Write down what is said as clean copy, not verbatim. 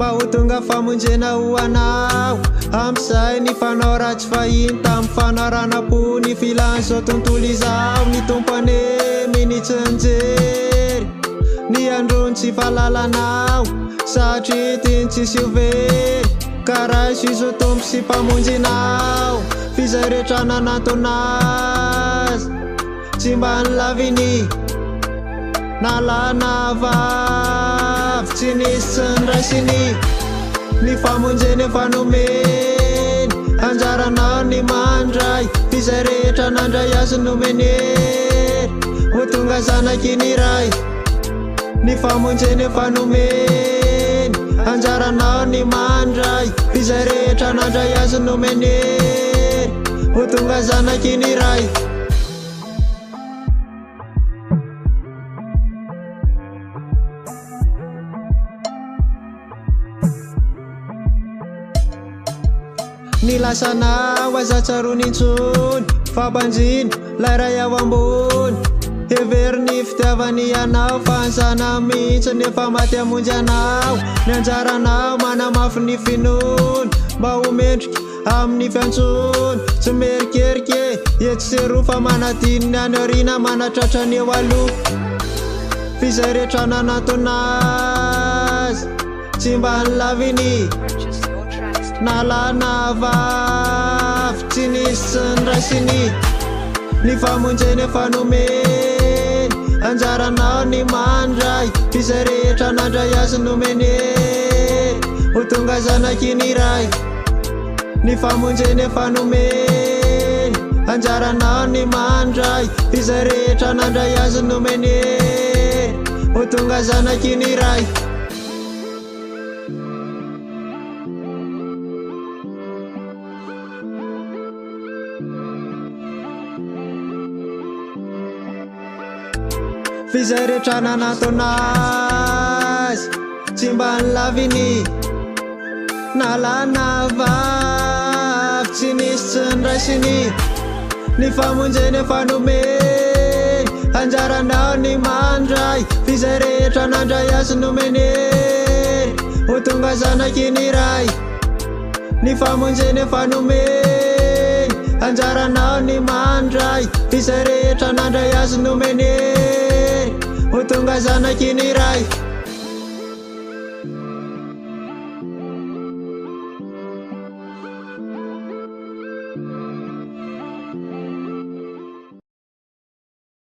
mba ho tonga famonjena ho anao am'izay ny fanao ratsy fahiny tamin'ny fanarana-po ny filan'izao tontolo izao ny tompane minitsinjery ny androny tsy fahalalanao satria tiny tsisy overy ka raha izo tompo sy mpamonjinao fizay rehetra nanatonazy tsy mba nilaviny nalana vavy tsy nisy tsy niraisiny ny famonjeny efa nomeny anjaranao ny mandray fizay rehetra nandray azy nomenery ho tonga zanaky ny ray ny famonjeny efa nomeny anjaranao ny mandray fizay rehetra nandray azy nomenery ho tonga zanaky ny ray ny lasanao azatsarony intsony fampanjiny lay ray ao ambony hevery ny fitiavany anao fanzana mihitsy nefa maty amonjy anao ny anjaranao manamafy ny finoany mba homendriky amin'ny fiantsony tsy merikerike etsy seroa fa manadininy any arina manatratrany eo aloha fizay rehetra nanatonazy tsy mba nilaviny nalana vavy tsy nisy tsy niraisiny ny famonjeny efa nomeny anjaranao ny mandray fizay rehetra nandray azy nomenery ho tonga zanaky ny ray ny famonjeny efa nomeny anjaranao ny mandray fizay rehetra nandray azy nomenery ho tonga zanaky ny ray fizay rehetra nanatonazy tsy mba nilaviny nalana vavy tsy nisy tsy niraisiny ny famonjeny efa nomeny anjaranao ny mandray fizay rehetra nandray azy nomenery ho tonga zanaky ny ray ny famonjeny efa nomeny anjaranao ny mandray fizay rehetra nandray azy nomenery ho tonga zanaky ny ray